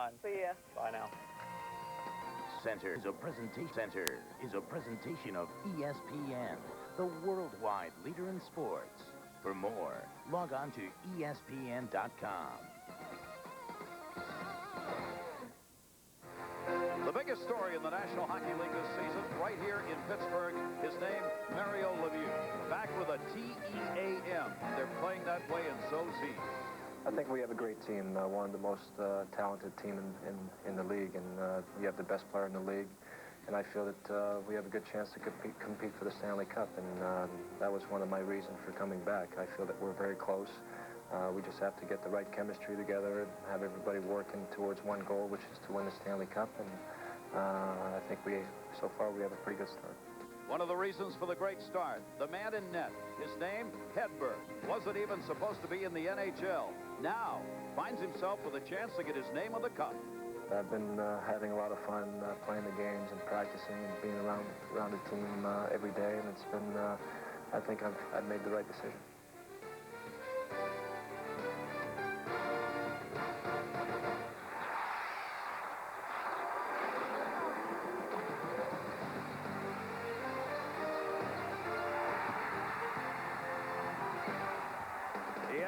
on. See ya. Bye now. Center is a presentation of ESPN, the worldwide leader in sports. For more, log on to ESPN.com. The biggest story in the National Hockey League this season, right here in Pittsburgh, his name, Mario Lemieux. Back with a T-E-A-M. They're playing that way, and so's he. I think we have a great team, one of the most talented team in the league, and we have the best player in the league. And I feel that we have a good chance to compete for the Stanley Cup, and that was one of my reasons for coming back. I feel that we're very close. We just have to get the right chemistry together and have everybody working towards one goal, which is to win the Stanley Cup. And I think so far we have a pretty good start. One of the reasons for the great start, the man in net. His name, Hedberg. Wasn't even supposed to be in the NHL. Now, finds himself with a chance to get his name on the cup. I've been having a lot of fun playing the games and practicing and being around the team every day, and it's been, I think I've made the right decision.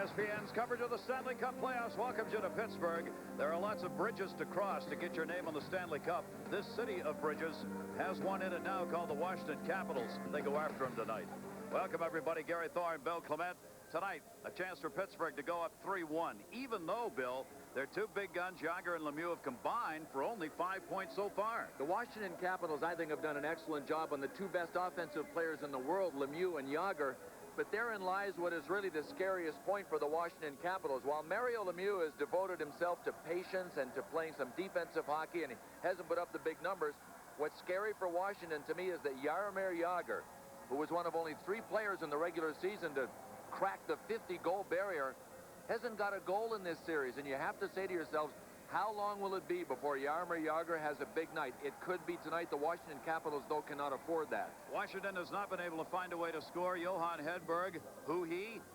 ESPN's coverage of the Stanley Cup playoffs welcomes you to Pittsburgh. There are lots of bridges to cross to get your name on the Stanley Cup. This city of bridges has one in it now called the Washington Capitals. They go after him tonight. Welcome, everybody. Gary Thorne, Bill Clement. Tonight, a chance for Pittsburgh to go up 3-1, even though, Bill, their two big guns, Jágr and Lemieux, have combined for only 5 points so far. The Washington Capitals, I think, have done an excellent job on the two best offensive players in the world, Lemieux and Jágr. But therein lies what is really the scariest point for the Washington Capitals. While Mario Lemieux has devoted himself to patience and to playing some defensive hockey, and he hasn't put up the big numbers, what's scary for Washington to me is that Jaromir Jágr, who was one of only 3 players in the regular season to crack the 50-goal barrier, hasn't got a goal in this series. And you have to say to yourselves, how long will it be before Jaromir Jágr has a big night? It could be tonight. The Washington Capitals, though, cannot afford that. Washington has not been able to find a way to score. Johan Hedberg,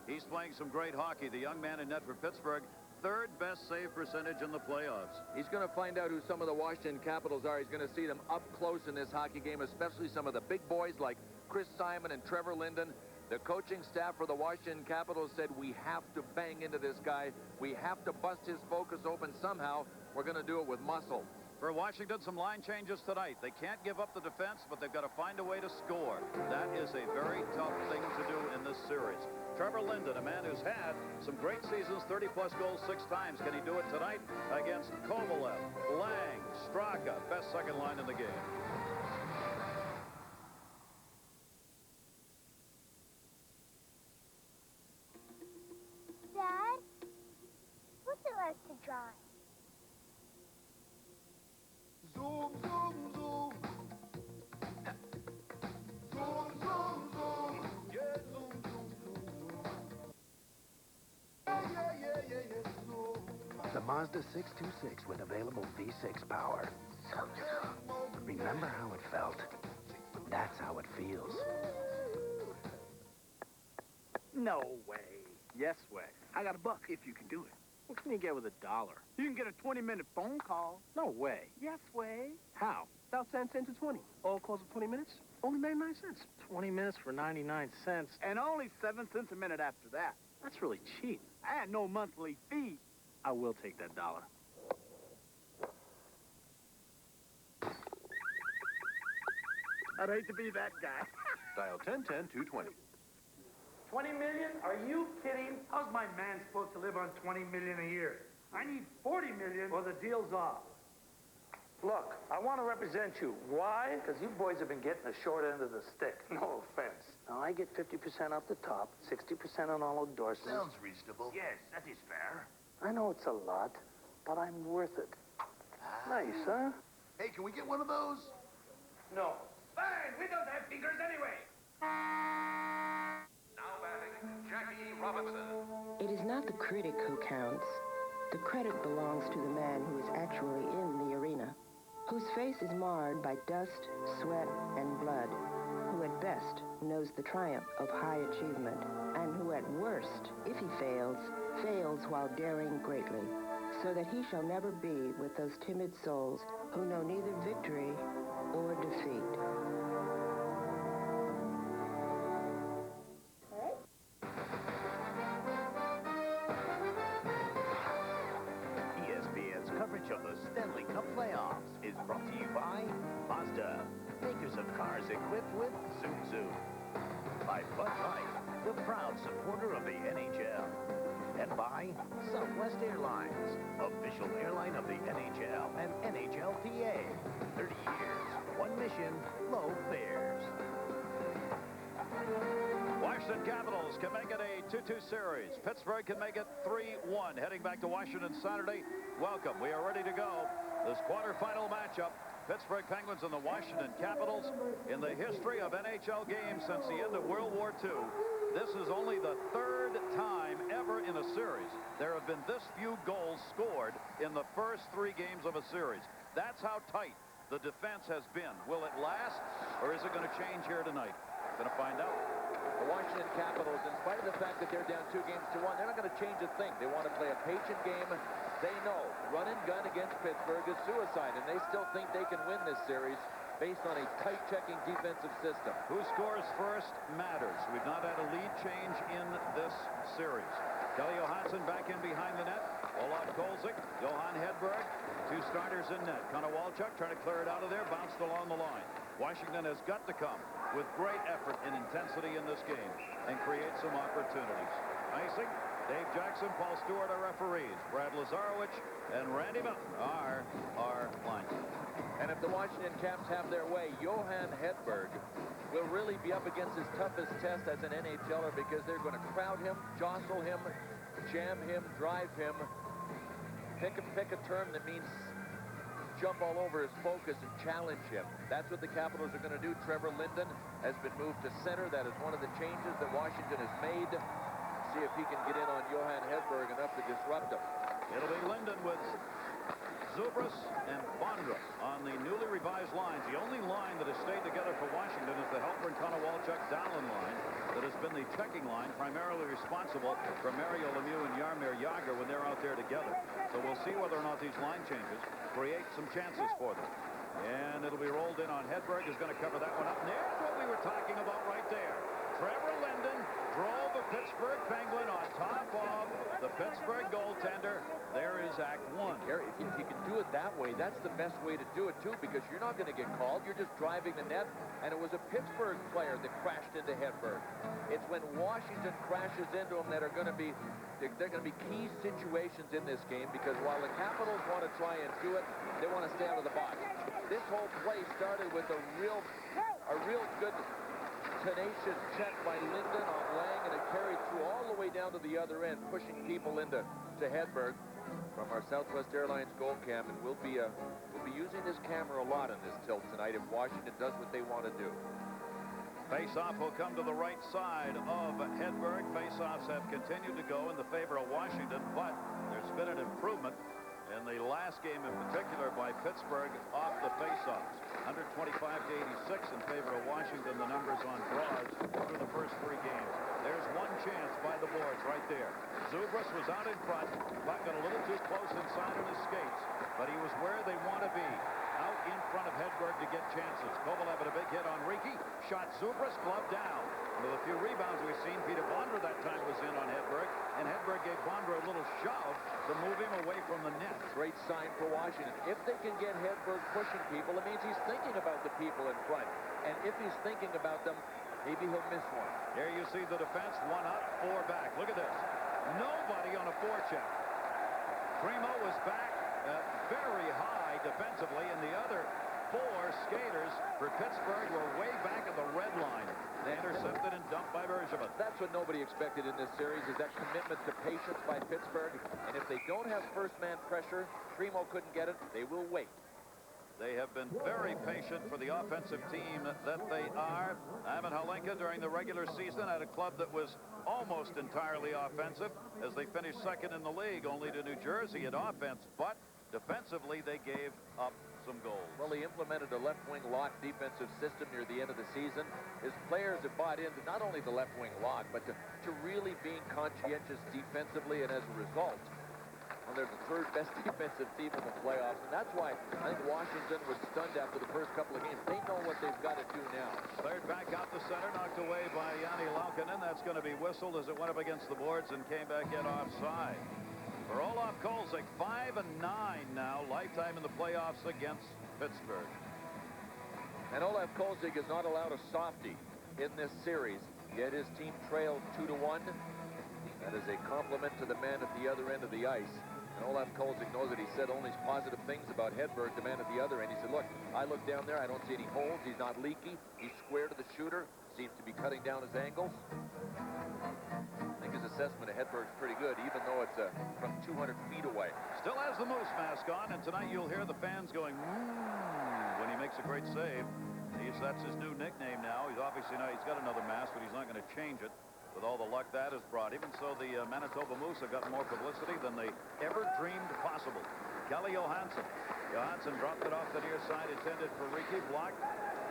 he's playing some great hockey. The young man in net for Pittsburgh, third best save percentage in the playoffs. He's going to find out who some of the Washington Capitals are. He's going to see them up close in this hockey game, especially some of the big boys like Chris Simon and Trevor Linden. The coaching staff for the Washington Capitals said, we have to bang into this guy. We have to bust his focus open somehow. We're going to do it with muscle. For Washington, some line changes tonight. They can't give up the defense, but they've got to find a way to score. That is a very tough thing to do in this series. Trevor Linden, a man who's had some great seasons, 30-plus goals 6 times. Can he do it tonight against Kovalev, Lang, Straka, best second line in the game? Dad, what's it like to drive? Zoom, zoom, zoom. Zoom, zoom, zoom. Yeah, zoom, zoom, zoom, zoom. Yeah, zoom. The Mazda 626 with available V6 power. Remember how it felt? That's how it feels. No way. Yes way. I got $1 if you can do it. What can you get with $1? You can get a 20-minute phone call. No way. Yes way. How? South San 10 to 20. All calls of 20 minutes, only 99 cents. 20 minutes for 99 cents. And only 7 cents a minute after that. That's really cheap. And no monthly fee. I will take that $1. I'd hate to be that guy. Dial 1010-220. 20 million? Are you kidding? How's my man supposed to live on 20 million a year? I need 40 million or the deal's off. Look, I want to represent you. Why? Because you boys have been getting the short end of the stick. No offense. Now, I get 50% off the top, 60% on all endorsements. Sounds reasonable. Yes, that is fair. I know it's a lot, but I'm worth it. Nice, huh? Hey, can we get one of those? No. Fine, we don't have fingers anyway. Now batting, Jackie Robinson. It is not the critic who counts. The credit belongs to the man who is actually in the arena, whose face is marred by dust, sweat, and blood, who at best knows the triumph of high achievement, and who at worst, if he fails, fails while daring greatly. so that he shall never be with those timid souls who know neither victory or defeat. ESPN's coverage of the Stanley Cup playoffs is brought to you by Mazda, makers of cars equipped with Zoom Zoom. By Bud Light, the proud supporter of the NHL. And by Southwest Airlines, official airline of the NHL and NHLPA. 30 years, one mission, low fares. Washington Capitals can make it a 2-2 series. Pittsburgh can make it 3-1. Heading back to Washington Saturday. Welcome. We are ready to go. This quarterfinal matchup. Pittsburgh Penguins and the Washington Capitals. In the history of NHL games since the end of World War II, this is only the third time ever in a series there have been this few goals scored in the first 3 games of a series. That's how tight the defense has been. Will it last, or is it going to change here tonight? Going to find out. The Washington Capitals, in spite of the fact that they're down 2-1, they're not going to change a thing. They want to play a patient game. They know run and gun against Pittsburgh is suicide, and they still think they can win this series based on a tight checking defensive system. Who scores first matters. We've not had a lead change in this series. Kelly Johansson back in behind the net. Olaf Kolzig, Johan Hedberg, 2 starters in net. Connor Walchuk trying to clear it out of there, bounced along the line. Washington has got to come with great effort and intensity in this game and create some opportunities. Icing, Dave Jackson, Paul Stewart are referees. Brad Lazarowicz and Randy Mountain are our linesmen. And if the Washington Caps have their way, Johan Hedberg will really be up against his toughest test as an NHLer, because they're going to crowd him, jostle him, jam him, drive him. Pick a term that means jump all over his focus and challenge him. That's what the Capitals are going to do. Trevor Linden has been moved to center. That is one of the changes that Washington has made. See if he can get in on Johan Hedberg enough to disrupt him. It'll be Linden with Zubras and Bondra on the newly revised lines. The only line that has stayed together for Washington is the Helper and Konowalchuk-Dallin line that has been the checking line, primarily responsible for Mario Lemieux and Jaromir Jagr when they're out there together. So we'll see whether or not these line changes create some chances for them. And it'll be rolled in on Hedberg, is going to cover that one up. And there's what we were talking about right there. Trevor Linden drove a Pittsburgh Penguin on top of the Pittsburgh goaltender. There is Act 1. Gary, if you can do it that way, that's the best way to do it, too, because you're not going to get called. You're just driving the net, and it was a Pittsburgh player that crashed into Hedberg. It's when Washington crashes into him that are going to be, they're going to be key situations in this game, because while the Capitals want to try and do it, they want to stay out of the box. This whole play started with a real good tenacious check by Linden on Lang, and it carried through all the way down to the other end, pushing people into Hedberg from our Southwest Airlines goal cam. And we'll be using this camera a lot in this tilt tonight if Washington does what they want to do. Face-off will come to the right side of Hedberg. Face-offs have continued to go in the favor of Washington, but there's been an improvement in the last game in particular by Pittsburgh off the face-offs. 125 to 86 in favor of Washington, the numbers on draws through the first 3 games. There's one chance by the boards right there. Zubras was out in front. Puck got a little too close inside on his skates, but he was where they want to be, out in front of Hedberg to get chances. Kovalev had a big hit on Riki. Shot Zubras, glove down. With a few rebounds we've seen, Peter Bondra that time was in on Hedberg, and Hedberg gave Bondra a little shove to move him away from the net. Great sign for Washington. If they can get Hedberg pushing people, it means he's thinking about the people in front. And if he's thinking about them, maybe he'll miss one. Here you see the defense, 1 up, 4 back. Look at this. Nobody on a forecheck. Primo was back very high defensively, and the other 4 skaters for Pittsburgh were way back at the red line. They intercepted and dumped by Bergevin. That's what nobody expected in this series, is that commitment to patience by Pittsburgh. And if they don't have first-man pressure, Primo couldn't get it, they will wait. They have been very patient for the offensive team that they are. Ivan Halenka during the regular season had a club that was almost entirely offensive as they finished second in the league, only to New Jersey at offense. But defensively, they gave up some goals. Well, he implemented a left-wing lock defensive system near the end of the season. His players have bought into not only the left-wing lock, but to really being conscientious defensively, and as a result, Well, they're the third best defensive team in the playoffs, and that's why I think Washington was stunned after the first couple of games. They know what they've got to do now. Third back out the center, knocked away by Yanni Laukkanen. That's going to be whistled as it went up against the boards and came back in offside. For Olaf Kolzig, 5-9 now, lifetime in the playoffs against Pittsburgh. And Olaf Kolzig is not allowed a softie in this series, yet his team trails 2-1. That is a compliment to the man at the other end of the ice. And Olaf Kolzig knows that he said only positive things about Hedberg, the man at the other end. He said, look, I look down there, I don't see any holes, he's not leaky, he's square to the shooter, seems to be cutting down his angles. I think his assessment of Hedberg's pretty good, even though it's from 200 feet away. Still has the Moose mask on, and tonight you'll hear the fans going, when he makes a great save. That's his new nickname now. He's obviously now, he's got another mask, but he's not going to change it with all the luck that has brought. Even so, the Manitoba Moose have gotten more publicity than they ever dreamed possible. Kelly Johansson. Johansson dropped it off the near side, intended for Ricky. Blocked.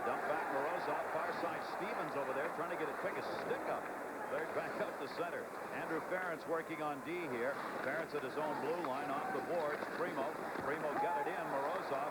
Dumped back Morozov. Far side Stevens over there trying to get it, pick a stick up. Third back up the center. Andrew Ferentz working on D here. Ferentz at his own blue line off the boards. Primo got it in. Morozov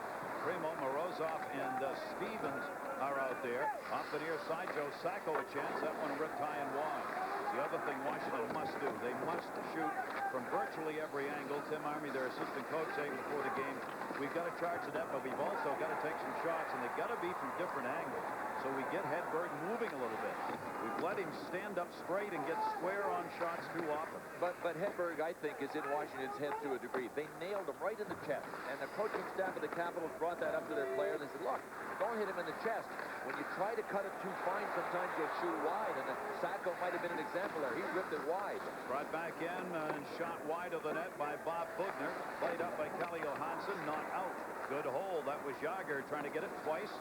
and Stevens are out there. Off the near side, Joe Sacco a chance. That one ripped high and wide. The other thing Washington must do, they must shoot from virtually every angle. Tim Army, their assistant coach, saying before the game, we've got to charge the net, but we've also got to take some shots, and they've got to be from different angles. So we get Hedberg moving a little bit. We've let him stand up straight and get square on shots too often. But Hedberg, I think, is in Washington's head to a degree. They nailed him right in the chest, and the coaching staff of the Capitals brought that up to their players. They said, look, don't hit him in the chest. When you try to cut it too fine, sometimes you'll shoot wide, and Sacco might have been an example there. He ripped it wide. Brought back in and shot wide of the net by Bob Bugner. Played up by Kelly Johansson, not out. Good hole. That was Jágr trying to get it twice.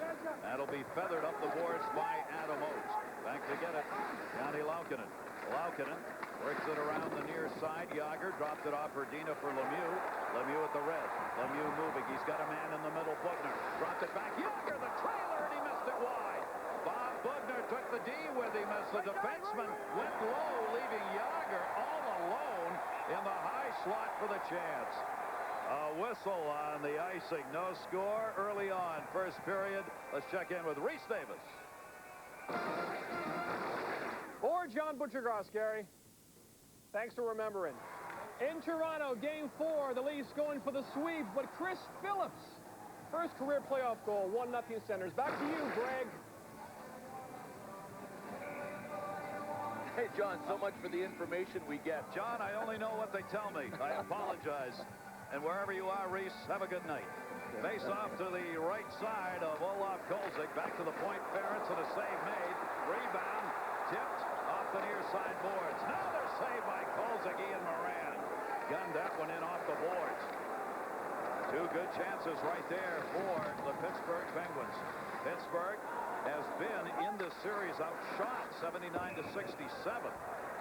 That'll be feathered up the boards by Adam Oates. Back to get it. Yanni Laukkanen. Laukkanen works it around the near side. Jágr dropped it off Verdina for Lemieux. Lemieux at the red. Lemieux moving. He's got a man in the middle. Bugner dropped it back. Jágr the trailer, and he missed it wide. Bob Bugner took the D with him as the defenseman went low, leaving Jágr all alone in the high slot for the chance. A whistle on the icing. No score early on. First period. Let's check in with Reese Davis. For John Butchergross, Gary. Thanks for remembering. In Toronto, Game 4, the Leafs going for the sweep, but Chris Phillips, first career playoff goal, 1-0 Senators. Back to you, Greg. Hey, John, so much for the information we get. John, I only know what they tell me. I apologize. And wherever you are, Reese, have a good night. Face off to the right side of Olaf Kolzig. Back to the point. Ferentz and a save made. Rebound. Tipped off the near side boards. Another save by Kolzig. Ian Moran gunned that one in off the boards. Two good chances right there for the Pittsburgh Penguins. Pittsburgh has been in this series outshot 79-67.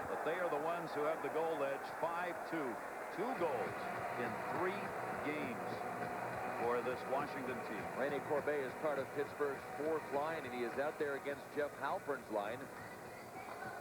But they are the ones who have the goal edge 5-2. 2 goals in 3 games for this Washington team. Rene Corbet is part of Pittsburgh's 4th line, and he is out there against Jeff Halpern's line.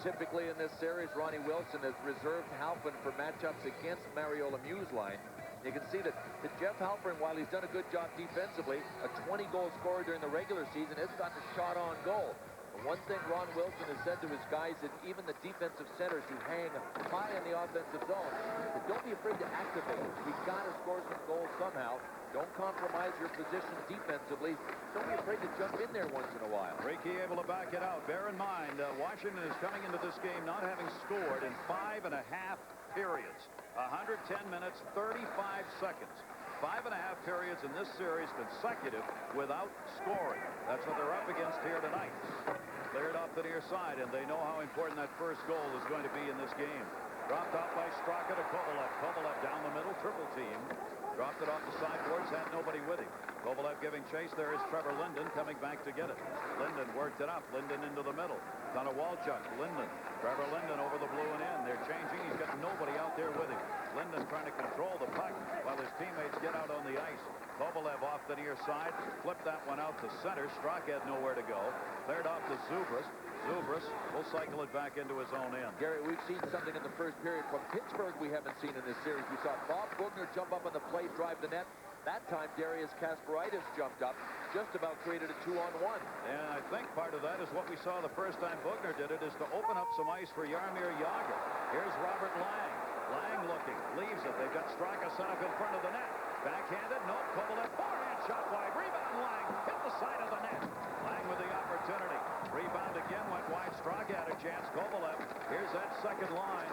Typically in this series, Ronnie Wilson has reserved Halpern for matchups against Mario Lemieux's line. You can see that Jeff Halpern, while he's done a good job defensively, a 20-goal scorer during the regular season, has gotten a shot on goal. One thing Ron Wilson has said to his guys is even the defensive centers who hang high in the offensive zone, that don't be afraid to activate. You've got to score some goals somehow. Don't compromise your position defensively. Don't be afraid to jump in there once in a while. Rickey able to back it out. Bear in mind, Washington is coming into this game not having scored in 5.5 periods. 110 minutes, 35 seconds. 5.5 periods in this series consecutive without scoring. That's what they're up against here tonight. Cleared off the near side, and they know how important that first goal is going to be in this game. Dropped out by Straka to Kovalev. Kovalev down the middle, triple team. Dropped it off the sideboards, had nobody with him. Kovalev giving chase. There is Trevor Linden coming back to get it. Linden worked it up. Linden into the middle. Connor Walchuk. Linden. Trevor Linden over the blue and in. They're changing. He's got nobody out there with him. Linden trying to control the puck while his teammates get out on the ice. Kovalev off the near side. Flipped that one out to center. Strzok had nowhere to go. Cleared off to Zubras. Zubris will cycle it back into his own end. Gary, we've seen something in the first period from Pittsburgh we haven't seen in this series. We saw Bob Bugner jump up on the plate, drive the net. That time, Darius Kasparaitis jumped up, just about created a 2-on-1. And I think part of that is what we saw the first time Bugner did it, is to open up some ice for Jaromir Jagr. Here's Robert Lang. Lang looking, leaves it. They've got Straka set up in front of the net. Backhanded, no, Kovalev, forehand shot wide. Rebound, Lang, hit the side of the net. Lang with the opportunity. Rebound again, went wide. Straka had a chance. Kovalev, here's that second line.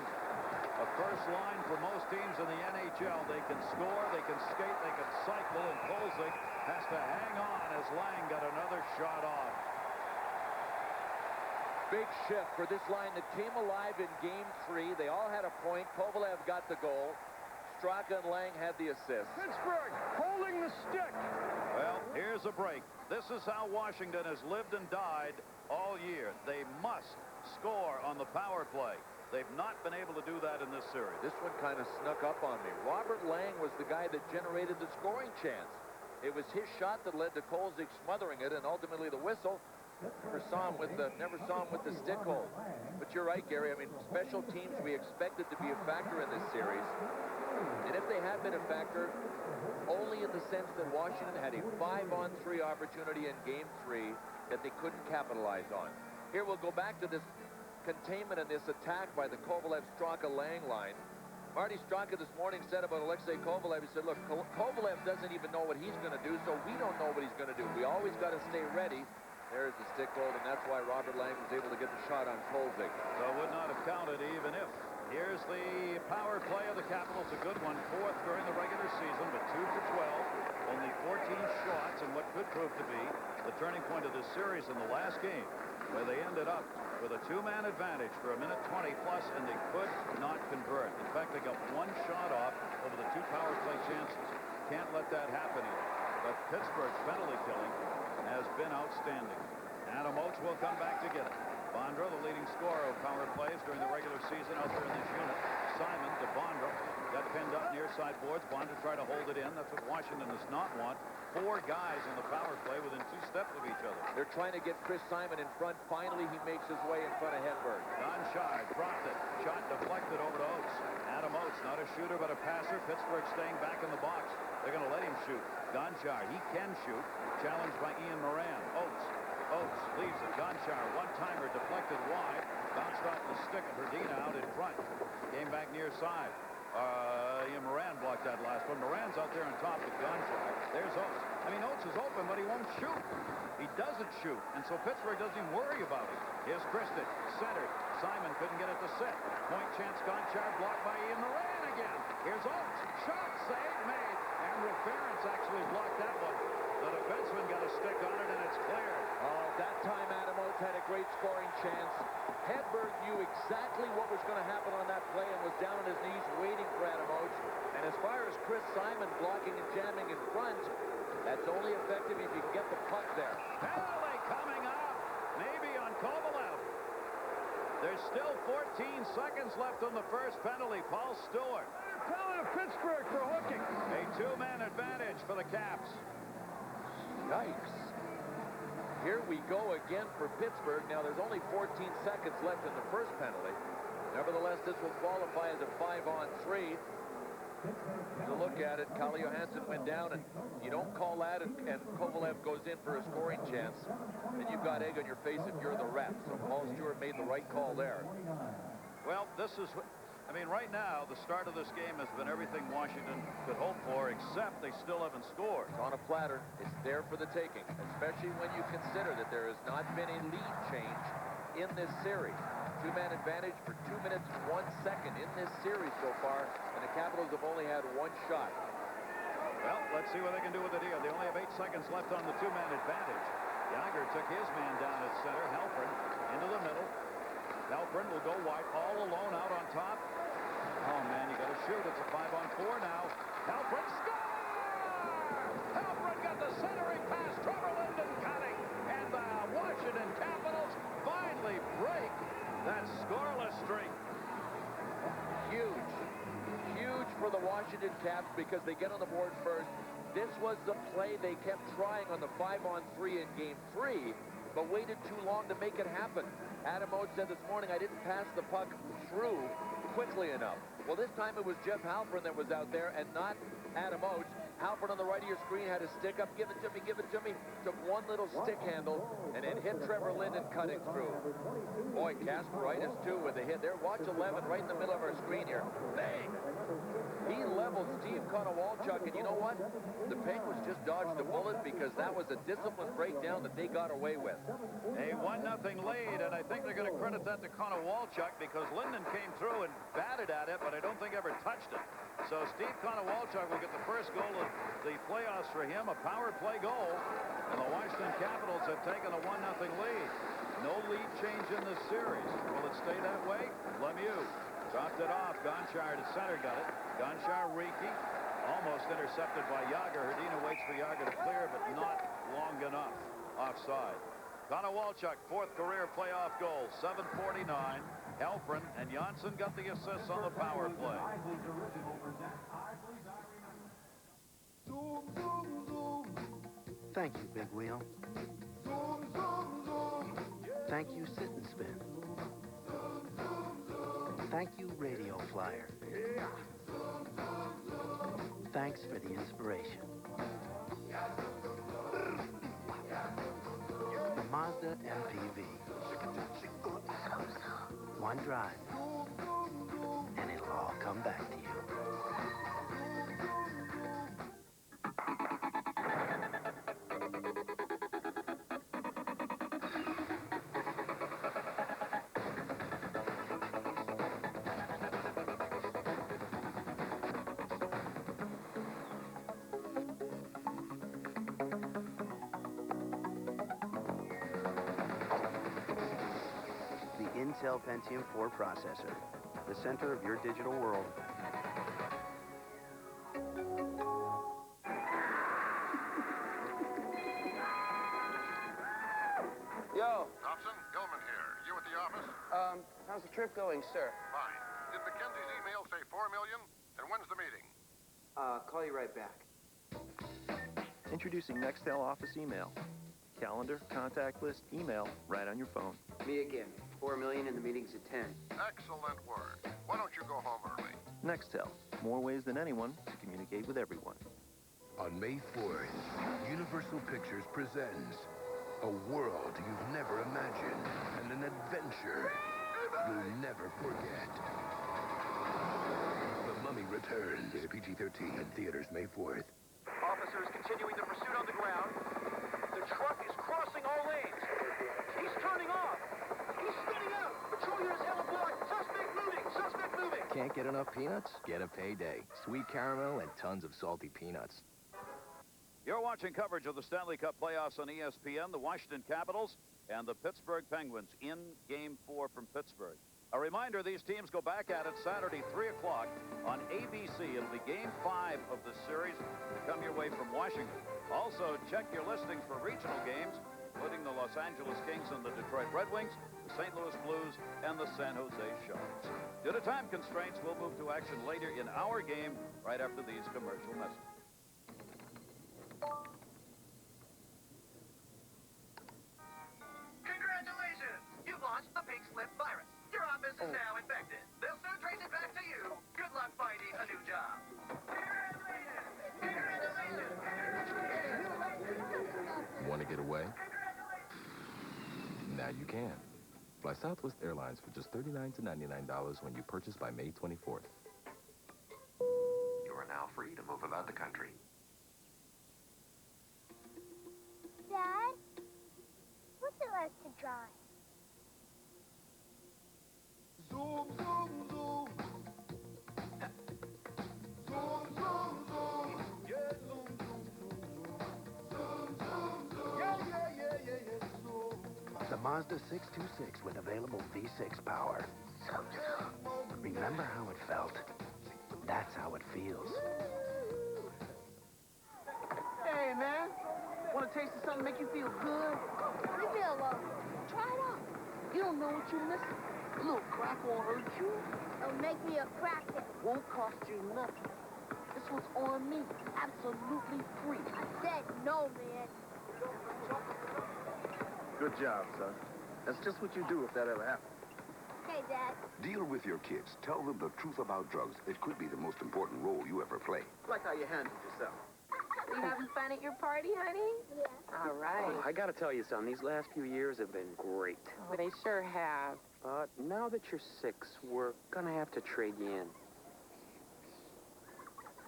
A first line for most teams in the NHL. They can score, they can skate, they can cycle, and Kolzig has to hang on as Lang got another shot off. Big shift for this line that came alive in Game 3. They all had a point. Kovalev got the goal. Straka and Lang had the assist. Pittsburgh holding the stick. Well, here's a break. This is how Washington has lived and died all year. They must score on the power play. They've not been able to do that in this series. This one kind of snuck up on me. Robert Lang was the guy that generated the scoring chance. It was his shot that led to Kolzig smothering it, and ultimately the whistle. Never saw him with the stick hold. But you're right, Gary. I mean, special teams, we expected to be a factor in this series. And if they had been a factor, only in the sense that Washington had a 5-on-3 opportunity in Game 3 that they couldn't capitalize on. Here we'll go back to this containment and this attack by the Kovalev-Straka-Lang line. Marty Straka this morning said about Alexei Kovalev, he said, look, Kovalev doesn't even know what he's going to do, so we don't know what he's going to do. We always got to stay ready. There's the stick hold, and that's why Robert Lang was able to get the shot on Kolzig. So it would not have counted even if. Here's the power play of the Capitals, a good one, 4th during the regular season, but 2 for 12. Only 14 shots in what could prove to be the turning point of this series in the last game, where they ended up with a 2-man advantage for a minute 20 plus, and they could not convert. In fact, they got 1 shot off over the 2 power play chances. Can't let that happen here. But Pittsburgh's penalty killing has been outstanding. Adam Oates will come back to get it. Bondra, the leading scorer of power plays during the regular season out there in this unit. Simon to Bondra. Got pinned up near side boards. Bondra tried to hold it in. That's what Washington does not want. 4 guys on the power play within 2 steps of each other. They're trying to get Chris Simon in front. Finally, he makes his way in front of Hedberg. Gonchar dropped it. Shot deflected over to Oates. Adam Oates, not a shooter, but a passer. Pittsburgh staying back in the box. They're going to let him shoot. Gonchar, he can shoot. Challenged by Ian Moran. Oates leaves it. Gonchar, one-timer deflected wide. Bounced off the stick of Herdina out in front. Came back near side. Ian Moran blocked that last one. Moran's out there on top with Gonchar. There's Oates. I mean, Oates is open, but he won't shoot. He doesn't shoot, and so Pittsburgh doesn't even worry about it. Here's Christie, centered. Simon couldn't get it to set. Point chance, Gonchar blocked by Ian Moran again. Here's Oates. Shot, save, made. Andrew Ferentz actually blocked that one. The defenseman got a stick on it, and it's cleared. Oh, that time Adam Oates had a great scoring chance. Hedberg knew exactly what was going to happen on that play and was down on his knees waiting for Adam Oates. And as far as Chris Simon blocking and jamming in front, that's only effective if you can get the puck there. Penalty coming up, maybe on Kovalev. There's still 14 seconds left on the first penalty. Paul Stewart. Penalty to Pittsburgh for hooking. A 2-man advantage for the Caps. Yikes. Here we go again for Pittsburgh. Now, there's only 14 seconds left in the first penalty. Nevertheless, this will qualify as a 5-on-3. To look at it, Kalle Johansson went down, and you don't call that, and Kovalev goes in for a scoring chance, then you've got egg on your face if you're the ref. So Paul Stewart made the right call there. Well, this is, I mean, right now, the start of this game has been everything Washington could hope for, except they still haven't scored. It's on a platter. It's there for the taking, especially when you consider that there has not been a lead change in this series. 2-man advantage for 2 minutes and 1 second in this series so far, and the Capitals have only had 1 shot. Well, let's see what they can do with it here. They only have 8 seconds left on the 2-man advantage. Jagr took his man down at center. Halpern into the middle. Halpern will go wide, all alone out on top. Oh, man, you got to shoot. It's a 5-on-4 now. Halpern scores! Halpern got the centering pass. Trevor Linden cutting. And the Washington Capitals finally break that scoreless streak. Huge. Huge for the Washington Caps because they get on the board first. This was the play they kept trying on the 5-on-3 in Game 3, but waited too long to make it happen. Adam Oates said this morning, I didn't pass the puck through quickly enough. Well, this time it was Jeff Halpern that was out there and not Adam Oates. Halpern on the right of your screen had his stick up, give it to me, give it to me. Took one little stick handle and then hit Trevor Linden cutting through. Boy, Kasperitis too with the hit there. Watch 11 right in the middle of our screen here. Bang! He leveled Steve Konowalchuk, and you know what? The Penguins just dodged a bullet because that was a discipline breakdown that they got away with. A 1-0 lead, and I think they're going to credit that to Konowalchuk because Linden came through and batted at it, but I don't think ever touched it. So Steve Konowalchuk will get the first goal of the playoffs for him, a power play goal, and the Washington Capitals have taken a 1-0 lead. No lead change in this series. Will it stay that way? Lemieux dropped it off. Gonchar to center got it. Gonchar, Riki, almost intercepted by Yager. Hrdina waits for Yager to clear, but not long enough. Offside. Konowalchuk, fourth career playoff goal, 7:49. Halpern and Janssen got the assists on the power play. Thank you, Big Wheel. Thank you, Sit and Spin. Thank you, Radio Flyer. Thanks for the inspiration. The Mazda MPV. One drive, and it'll all come back to you. Intel Pentium 4 processor, the center of your digital world. Yo. Thompson, Gilman here. You at the office? How's the trip going, sir? Fine. Did Mackenzie's email say $4 million? And when's the meeting? Call you right back. Introducing Nextel Office Email. Calendar, contact list, email, right on your phone. Me again. 4 million and the meeting's at 10. Excellent work. Why don't you go home early? Nextel. More ways than anyone to communicate with everyone. On May 4th, Universal Pictures presents a world you've never imagined and an adventure you'll never forget. The Mummy Returns. Rated PG-13 in theaters May 4th. Officers continuing the pursuit on the ground. The truck is crossing all lanes. He's turning off. He's spinning out. Patrol units held aboard. Suspect moving. Suspect moving. Can't get enough peanuts? Get a payday. Sweet caramel and tons of salty peanuts. You're watching coverage of the Stanley Cup playoffs on ESPN. The Washington Capitals and the Pittsburgh Penguins in Game 4 from Pittsburgh. A reminder, these teams go back at it Saturday, 3 o'clock on ABC. It'll be Game 5 of the series to come your way from Washington. Also, check your listings for regional games, including the Los Angeles Kings and the Detroit Red Wings, the St. Louis Blues, and the San Jose Sharks. Due to time constraints, we'll move to action later in our game right after these commercial messages. Congratulations! You've launched the pink slip virus. Your office is now infected. They'll soon trace it back to you. Good luck finding a new job. Want to get away? Now you can. Fly Southwest Airlines for just $39 to $99 when you purchase by May 24th. You are now free to move about the country. Dad, what's it like to drive? Zoom, zoom, zoom. Zoom, zoom, zoom. Yeah, zoom, zoom, zoom, zoom. Zoom, zoom, zoom. Yeah, zoom. The Mazda 626 with available V6 power. Remember how it felt? That's how it feels. Hey, man. Want to taste of something make you feel good? Leave me alone. Try it out. You don't know what you're missing. A little crack won't hurt you. It'll make me a cracker. Won't cost you nothing. This one's on me. Absolutely free. I said no, man. Good Good job, son. That's just what you do if that ever happens. Okay, Dad. Deal with your kids. Tell them the truth about drugs. It could be the most important role you ever play. Like how you handled yourself. You having fun at your party, honey? Yeah. All right. I gotta tell you something, these last few years have been great. Well, they sure have. But now that you're 6, we're gonna have to trade you in.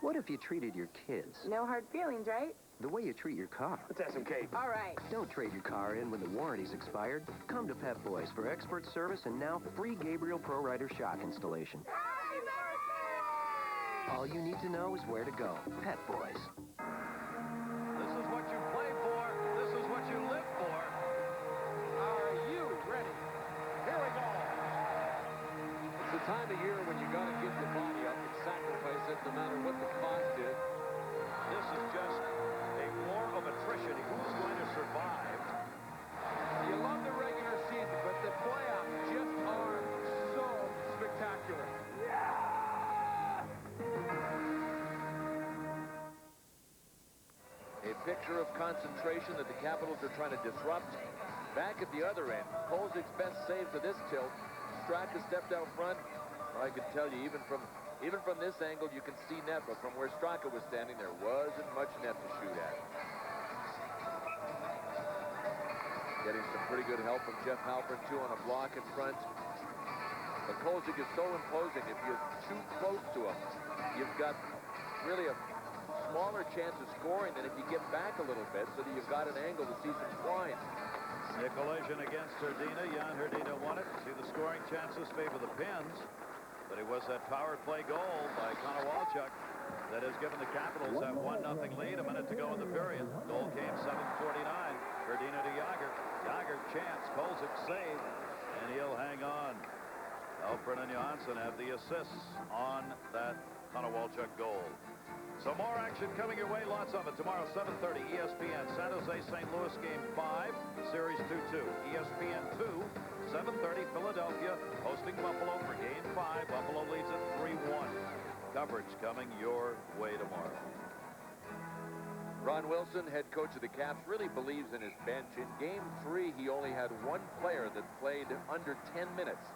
What if you treated your kids No hard feelings, right? the way you treat your car? Let's have some cake. All right. Don't trade your car in when the warranty's expired. Come to Pep Boys for expert service and now free Gabriel Pro Rider shock installation. Happy birthday! All you need to know is where to go. Pep Boys. This is what you play for. This is what you live for. Are you ready? Here we go. It's the time of year when you got to give your body up and sacrifice it no matter what the cost is. This is just a war of attrition. Who's going to survive? You love the regular season, but the playoffs just are so spectacular. A picture of concentration that the Capitals are trying to disrupt. Back at the other end, Kolzig's best save to this tilt. Straka stepped out front. I can tell you, even from this angle, you can see net, but from where Straka was standing, there wasn't much net to shoot at. Getting some pretty good help from Jeff Halpern, too, on a block in front. But Kolzig is so imposing. If you shoot close to him, you've got really a smaller chance of scoring than if you get back a little bit so that you've got an angle to see some twine. The collision against Hrdina. Jan Hrdina won it. See, the scoring chances favor the Pens. But it was that power play goal by Konowalchuk that has given the Capitals that 1-0 lead. A minute to go in the period. Goal came 7:49. Hrdina to Jágr. Jágr chance. Kolzig save. And he'll hang on. Alfred and Johansson have the assists on that Konowalchuk goal. So more action coming your way. Lots of it. Tomorrow, 7:30, ESPN. San Jose, St. Louis, Game 5. Series 2-2. ESPN 2. 7:30, Philadelphia hosting Buffalo for Game 5. Buffalo leads it 3-1. Coverage coming your way tomorrow. Ron Wilson, head coach of the Caps, really believes in his bench. In Game 3, he only had one player that played under 10 minutes.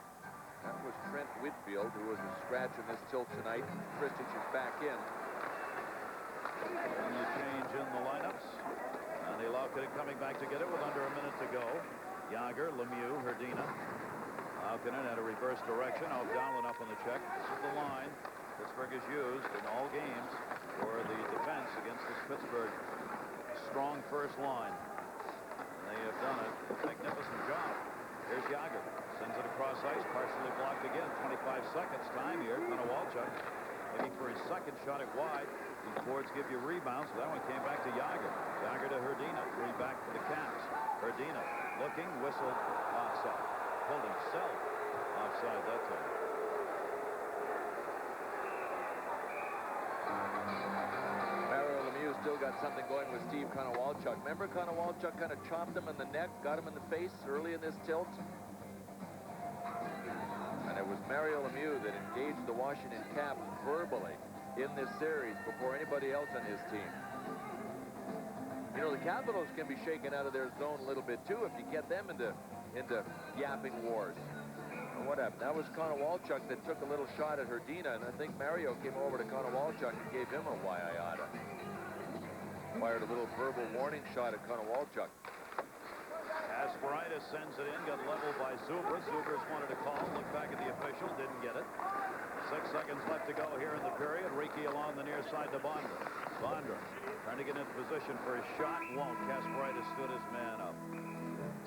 That was Trent Whitfield, who was a scratch in this tilt tonight. Kristich is back in. And you change in the lineups. And Laukonen coming back to get it with under a minute to go. Jágr, Lemieux, Hrdina. Laukonen had a reverse direction. O'Donnell up on the check. This is the line Pittsburgh has used in all games for the defense against this Pittsburgh strong first line. And they have done a magnificent job. Here's Jágr. Sends it across ice. Partially blocked again. 25 seconds time here. Konowalchuk looking for his second shot at wide. These boards give you rebounds. So that one came back to Jágr. Jágr to Hrdina. 3 back for the Caps. Hrdina looking, whistled, offside. Pulled himself offside that time. Mario Lemieux still got something going with Steve Konowalchuk. Remember Konowalchuk kind of chopped him in the neck, got him in the face early in this tilt? And it was Mario Lemieux that engaged the Washington Caps verbally in this series before anybody else on his team. You know, the Capitals can be shaken out of their zone a little bit, too, if you get them into yapping wars. And what happened? That was Konowalchuk that took a little shot at Hrdina, and I think Mario came over to Konowalchuk and gave him a why-I-oughta. Fired a little verbal warning shot at Konowalchuk. Kasparaitis sends it in, got leveled by Zuber. Zuber's wanted a call, looked back at the official, didn't get it. 6 seconds left to go here in the period. Ricci along the near side to Bondra. Bondra trying to get into position for his shot. Won't. Kasparaitis stood his man up.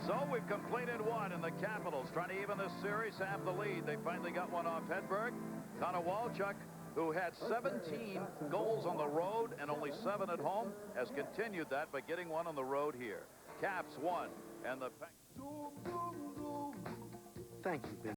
So we've completed one, and the Capitals trying to even this series, have the lead. They finally got one off Hedberg. Konowalchuk, who had 17 goals on the road and only 7 at home, has continued that by getting one on the road here. Caps won, and the... Thank you, Ben.